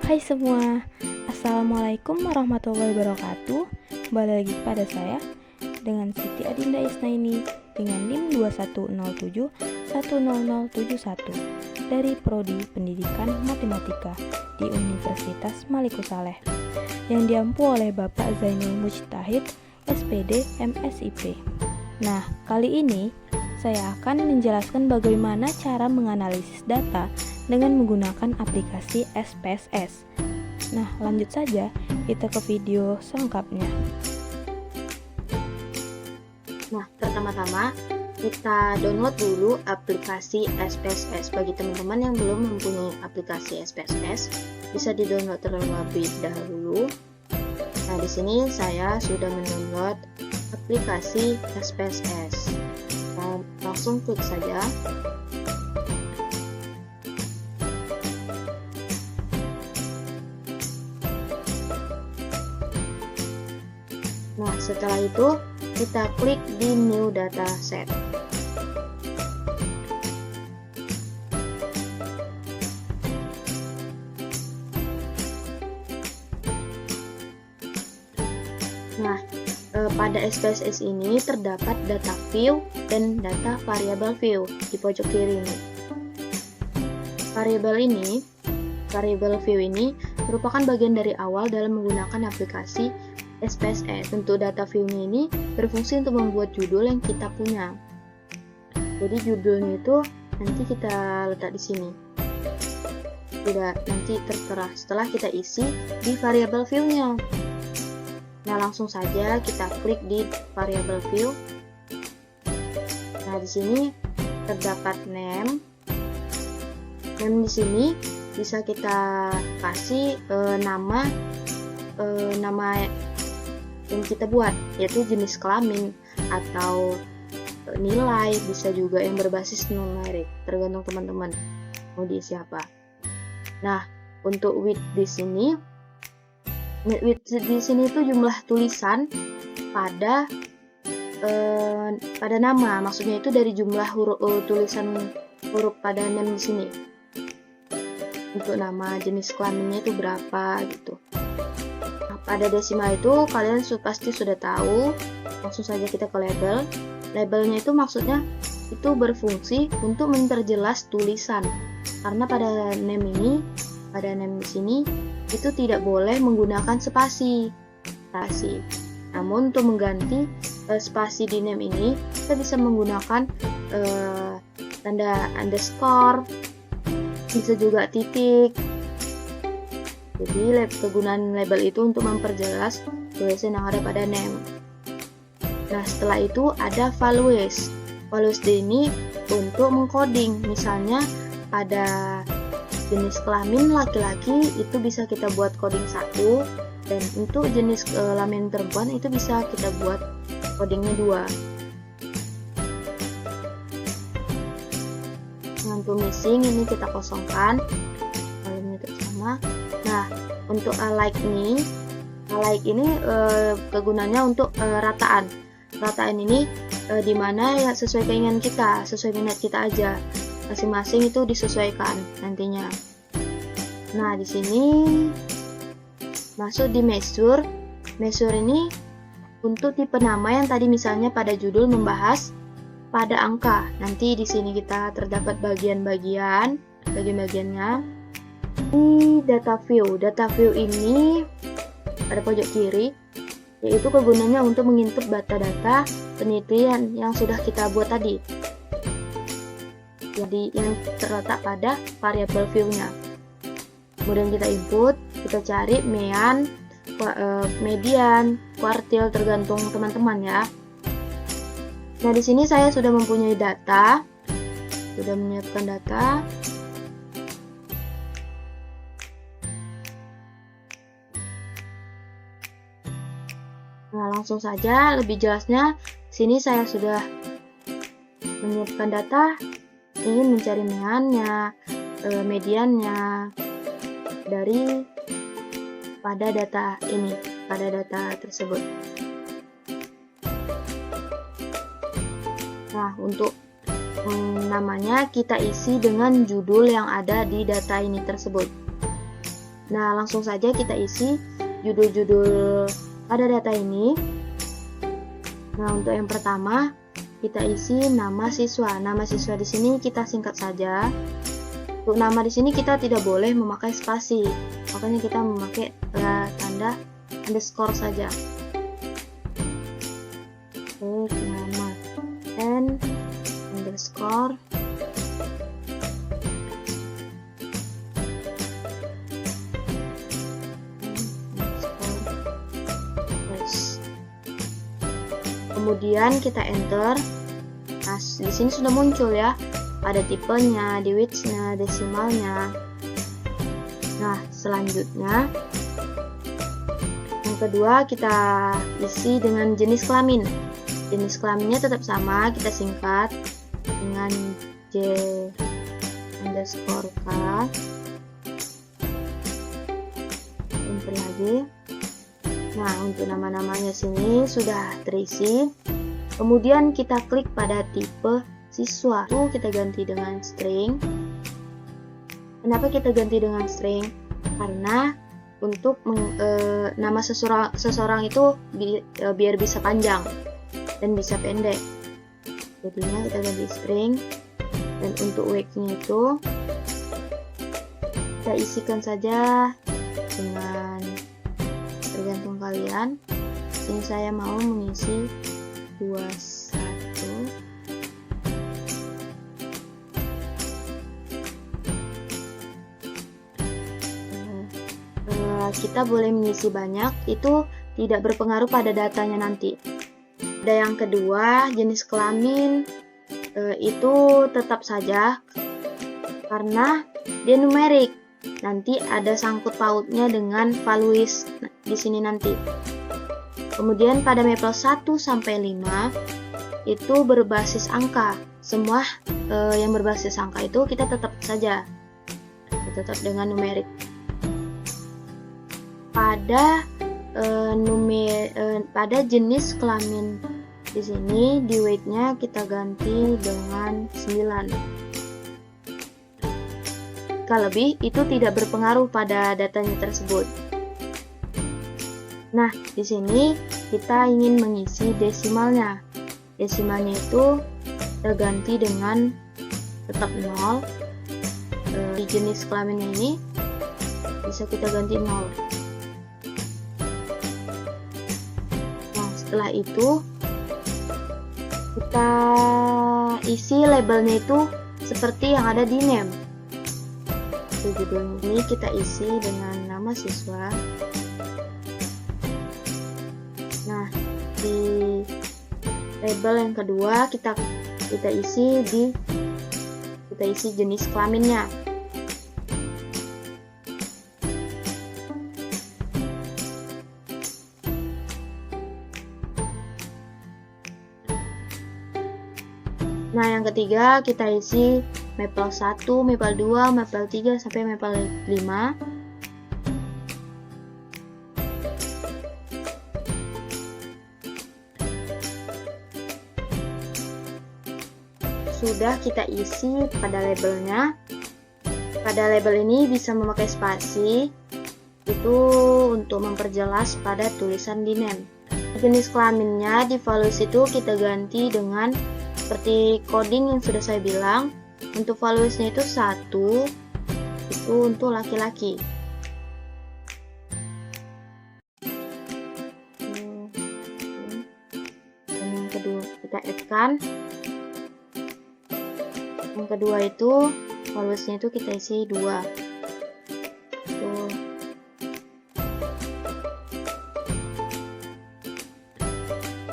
Hai semua, Assalamualaikum warahmatullahi wabarakatuh. Kembali lagi kepada saya dengan Siti Adinda Isnaini dengan NIM 2107100071 dari Prodi Pendidikan Matematika di Universitas Malikusaleh yang diampu oleh Bapak Zainul Mujtahid SPD MSIP. Nah, kali ini saya akan menjelaskan bagaimana cara menganalisis data dengan menggunakan aplikasi SPSS. Nah, lanjut saja kita ke video selengkapnya. Nah, pertama-tama kita download dulu aplikasi SPSS. Bagi teman-teman yang belum mempunyai aplikasi SPSS, bisa di-download terlebih dahulu. Nah, di sini saya sudah mendownload aplikasi SPSS. Nah, langsung klik saja. Nah, setelah itu kita klik di New Data Set. Nah, pada SPSS ini terdapat data view dan data variable view di pojok kiri ini. Variable view ini merupakan bagian dari awal dalam menggunakan aplikasi SPSS. Untuk data view-nya ini berfungsi untuk membuat judul yang kita punya. Jadi judulnya itu nanti kita letak di sini. Nanti tertera setelah kita isi di variable view-nya. Nah, langsung saja kita klik di variable view. Nah, di sini terdapat name. Name di sini bisa kita kasih nama yang kita buat, yaitu jenis kelamin atau nilai, bisa juga yang berbasis numerik, tergantung teman-teman mau diisi apa. Nah, untuk width di sini itu jumlah tulisan pada nama, maksudnya itu dari jumlah tulisan huruf pada name di sini. Untuk nama, jenis kelaminnya itu berapa gitu. Pada desimal itu kalian pasti sudah tahu. Langsung saja kita ke label. Labelnya itu maksudnya itu berfungsi untuk memperjelas tulisan. Karena pada name di sini itu tidak boleh menggunakan spasi. Namun untuk mengganti spasi di name ini, kita bisa menggunakan tanda underscore, bisa juga titik. Jadi kegunaan label itu untuk memperjelas tulisan yang ada pada name. Nah, setelah itu ada values. Values ini untuk mengcoding. Misalnya pada jenis kelamin laki-laki itu bisa kita buat coding 1, dan untuk jenis kelamin perempuan itu bisa kita buat codingnya 2. Nah, untuk missing ini kita kosongkan. Kolomnya tetap sama. Nah, untuk alike ini kegunaannya untuk rataan. Rataan ini dimana ya sesuai keinginan kita, sesuai minat kita aja. Masing-masing itu disesuaikan nantinya. Nah, di sini masuk di measure. Measure ini untuk tipe nama yang tadi misalnya pada judul membahas pada angka. Nanti di sini kita terdapat bagian-bagiannya. Ini data view ini pada pojok kiri, yaitu kegunaannya untuk menginput data-data penelitian yang sudah kita buat tadi, jadi yang terletak pada variable view-nya. Kemudian kita input, kita cari median, kuartil, tergantung teman-teman ya. Nah, di sini saya sudah mempunyai data, sudah menyiapkan data. Nah, langsung saja lebih jelasnya, sini saya sudah menyiapkan data, ingin mencari mediannya dari pada data tersebut. Nah, untuk namanya kita isi dengan judul yang ada di data ini tersebut. Nah, langsung saja kita isi judul-judul pada data ini. Nah, untuk yang pertama kita isi nama siswa. Nama siswa di sini kita singkat saja. Untuk nama di sini kita tidak boleh memakai spasi, makanya kita memakai tanda underscore saja. Oke, nama n underscore kemudian kita enter. Nah, di sini sudah muncul ya, ada tipenya, di width-nya, desimalnya. Nah, selanjutnya yang kedua kita isi dengan jenis kelamin. Jenis kelaminnya tetap sama, kita singkat dengan j underscore k. Enter lagi. Nah, untuk nama-namanya sini sudah terisi. Kemudian kita klik pada tipe siswa. Itu kita ganti dengan string. Kenapa kita ganti dengan string? Karena untuk nama seseorang itu biar bisa panjang dan bisa pendek. Jadinya kita ganti string. Dan untuk weight-nya itu kita isikan saja dengan tergantung kalian. Ini saya mau mengisi 21. Kita boleh mengisi banyak, itu tidak berpengaruh pada datanya nanti. Ada yang kedua, jenis kelamin itu tetap saja karena dia numerik. Nanti ada sangkut pautnya dengan values di sini nanti. Kemudian pada mapel 1 sampai 5 itu berbasis angka. Semua yang berbasis angka itu kita tetap saja. Tetap dengan numerik. Pada jenis kelamin di sini di weight-nya kita ganti dengan 9. Jika lebih, itu tidak berpengaruh pada datanya tersebut. Nah, di sini kita ingin mengisi desimalnya. Desimalnya itu kita ganti dengan tetap 0. Di jenis kelamin ini bisa kita ganti 0. Nah, setelah itu kita isi labelnya itu seperti yang ada di name. Judul ini kita isi dengan nama siswa. Nah, di label yang kedua kita isi jenis kelaminnya. Nah, yang ketiga kita isi mapel 1, mapel 2, mapel 3 sampai mapel 5. Sudah kita isi pada labelnya. Pada label ini bisa memakai spasi. Itu untuk memperjelas pada tulisan di name. Jenis kelaminnya di values itu kita ganti dengan seperti coding yang sudah saya bilang. Untuk valuesnya itu 1, itu untuk laki-laki. Dan yang kedua kita add-kan. Yang kedua itu valuesnya itu kita isi 2.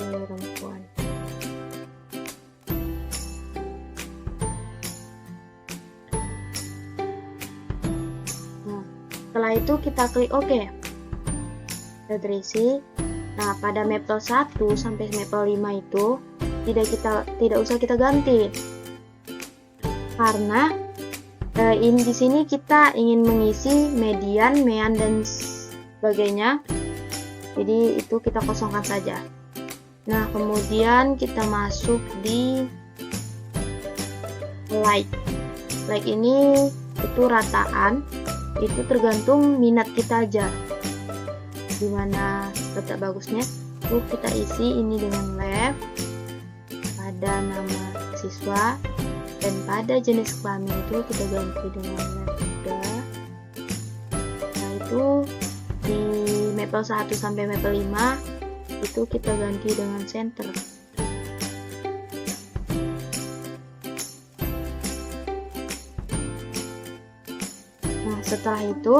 Perempuan. Setelah itu kita klik OK. Sudah terisi. Nah, pada mapel 1 sampai mapel 5 itu tidak usah kita ganti. Karena di sini kita ingin mengisi median, mean dan sebagainya. Jadi itu kita kosongkan saja. Nah, kemudian kita masuk di like. Like ini itu rataan. itu tergantung minat kita aja. Dimana letak bagusnya itu kita isi ini dengan left pada nama siswa, dan pada jenis kelamin itu kita ganti dengan left juga. Nah itu di mapel 1 sampai mapel 5 itu kita ganti dengan center. Nah setelah itu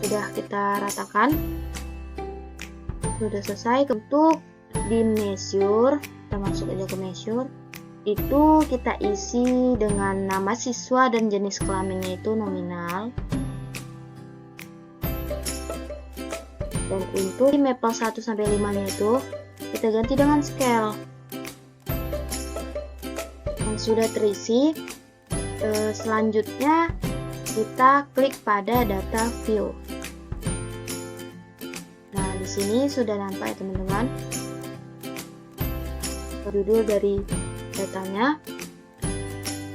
sudah kita ratakan, sudah selesai. Untuk di measure, kita masuk aja ke measure, itu kita isi dengan nama siswa dan jenis kelaminnya itu nominal. Dan untuk di mapel 1 sampai 5 nya itu kita ganti dengan scale. Yang sudah terisi, selanjutnya kita klik pada data view. Nah di sini sudah nampak ya teman-teman judul dari datanya.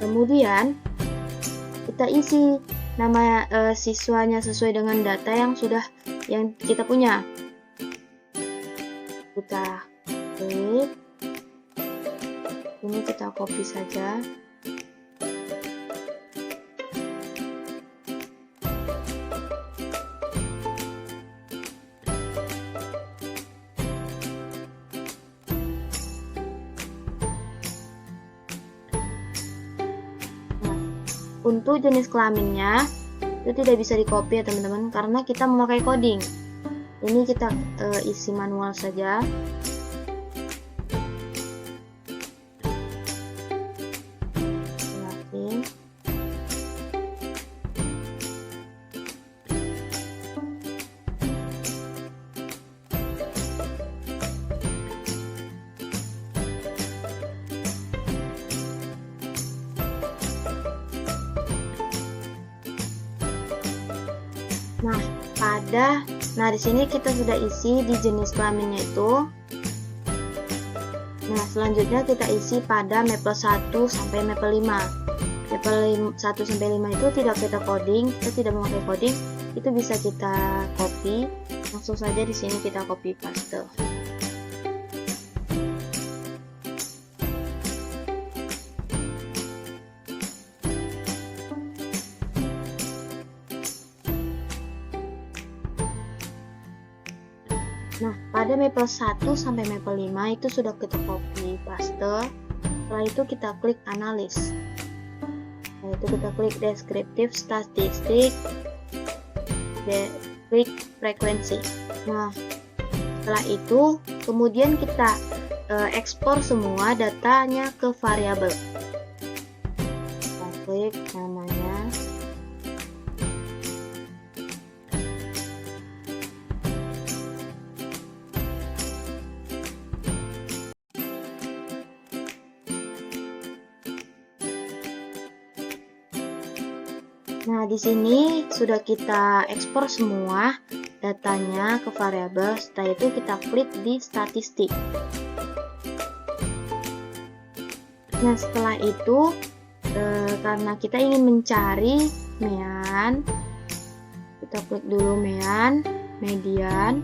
Kemudian kita isi nama siswanya sesuai dengan data yang kita punya. Kita klik ini, kita copy saja. Untuk jenis kelaminnya itu tidak bisa di copy ya teman-teman, karena kita memakai coding. Ini kita isi manual saja. Nah di sini kita sudah isi di jenis kelaminnya itu. Nah selanjutnya kita isi pada mapel 1 sampai mapel 5. Mapel 1 sampai 5 itu tidak kita coding, kita tidak memakai coding, itu bisa kita copy. Langsung saja di sini kita copy paste. Nah, pada mapel 1 sampai mapel 5 itu sudah kita copy paste. Setelah itu kita klik analis. Setelah itu kita klik descriptive statistik, klik frekuensi. Nah, setelah itu kemudian kita ekspor semua datanya ke variabel. Kita klik namanya. Nah, di sini sudah kita ekspor semua datanya ke variabel. Setelah itu kita klik di statistik. Nah, setelah itu karena kita ingin mencari mean, kita klik dulu mean, median,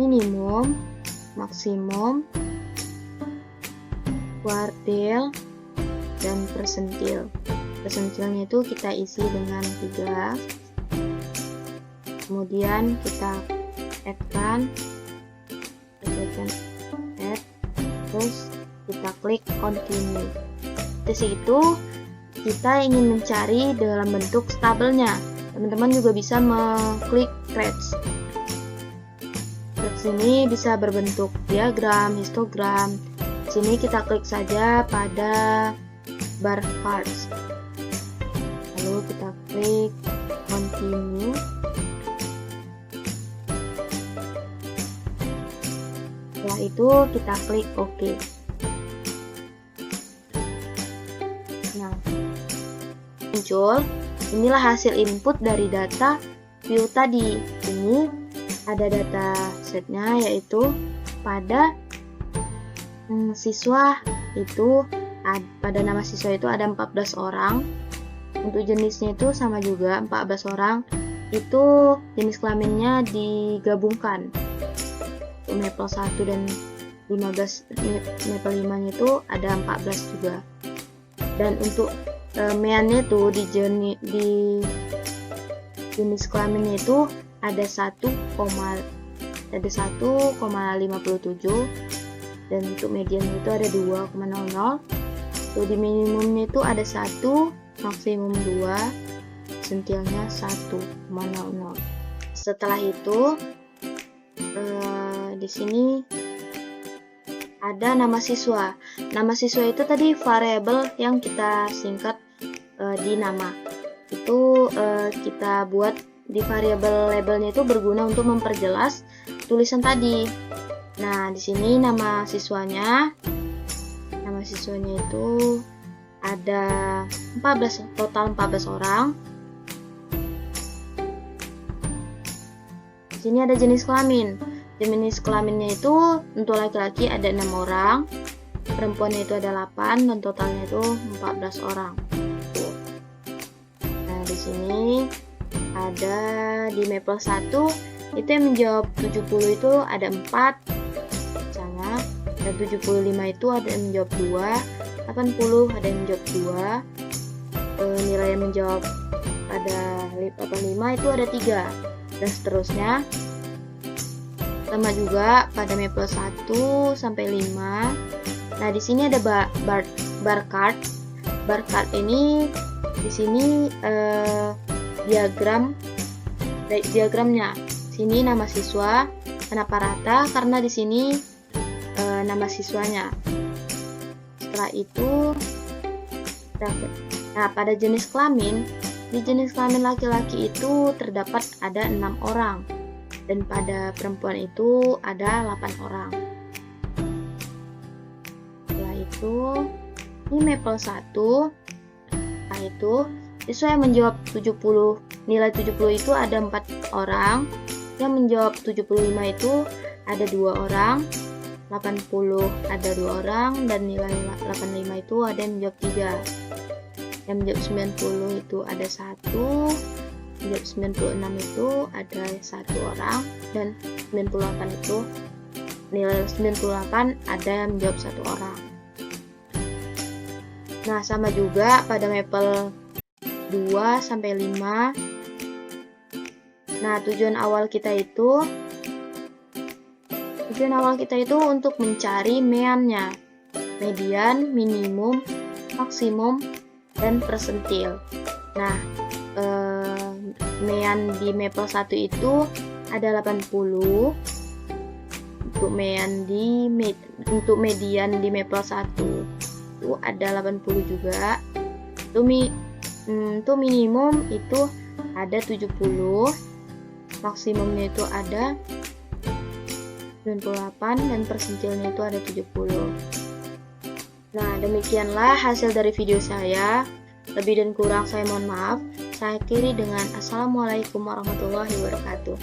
minimum, maksimum, kuartil, dan persentil. Persentilnya itu kita isi dengan 3. Kemudian kita add-kan, add, terus kita klik continue. Di situ kita ingin mencari dalam bentuk tabelnya. Teman-teman juga bisa mengklik graph. Graph ini bisa berbentuk diagram, histogram. Di sini kita klik saja pada bar charts. Lalu kita klik continue. Setelah itu kita klik OK. Nah, muncul. Inilah hasil input dari data view tadi. Ini ada data setnya, yaitu pada siswa itu pada nama siswa itu ada 14 orang. Untuk jenisnya itu sama juga 14 orang. Itu jenis kelaminnya digabungkan. Untuk maple 1 dan 15 maple 5 nya itu ada 14 juga. Dan untuk meannya tuh di jenis kelaminnya itu ada 1,57 dan untuk median itu ada 2,00. Tuh di minimumnya itu ada 1, maksimum 2, sentilnya 1,00. Setelah itu di sini ada nama siswa. Nama siswa itu tadi variabel yang kita singkat di nama. Itu kita buat di variabel labelnya itu berguna untuk memperjelas tulisan tadi. Nah, di sini nama siswanya itu ada 14, total 14 orang. Di sini ada jenis kelamin. Jenis kelaminnya itu untuk laki-laki ada 6 orang, perempuannya itu ada 8 dan totalnya itu 14 orang. Nah, di sini ada di maple 1 itu yang menjawab 70 itu ada 4 misalnya, dan 75 itu ada yang menjawab 2, 80 ada yang menjawab 2, nilai yang menjawab pada 85 itu ada 3, dan seterusnya. Sama juga pada maple 1 sampai 5. Nah, di sini ada bar chart. Bar chart ini di sini diagramnya. Sini nama siswa. Kenapa rata? Karena di sini nama siswanya. Setelah itu, nah pada jenis kelamin, di jenis kelamin laki-laki itu terdapat ada 6 orang. Dan pada perempuan itu ada 8 orang. Setelah itu, ini maple 1. Nah, itu siswa yang menjawab 70, nilai 70 itu ada 4 orang. Yang menjawab 75 itu ada 2 orang. 80 ada 2 orang, dan nilai 85 itu ada yang menjawab 3. Yang menjawab 90 itu ada 1. Menjawab 96 itu ada 1 orang, dan 98 itu nilai 98 ada yang menjawab 1 orang. Nah, sama juga pada maple 2 sampai 5. Nah, tujuan awal kita itu untuk mencari meannya, median, minimum, maksimum, dan persentil. Nah, mean di maple 1 itu ada 80. Untuk median di maple 1 itu ada 80 juga. Untuk minimum itu ada 70. Maksimumnya itu ada 98 dan persentilnya itu ada 70. Nah, demikianlah hasil dari video saya. Lebih dan kurang saya mohon maaf. Saya akhiri dengan Assalamualaikum warahmatullahi wabarakatuh.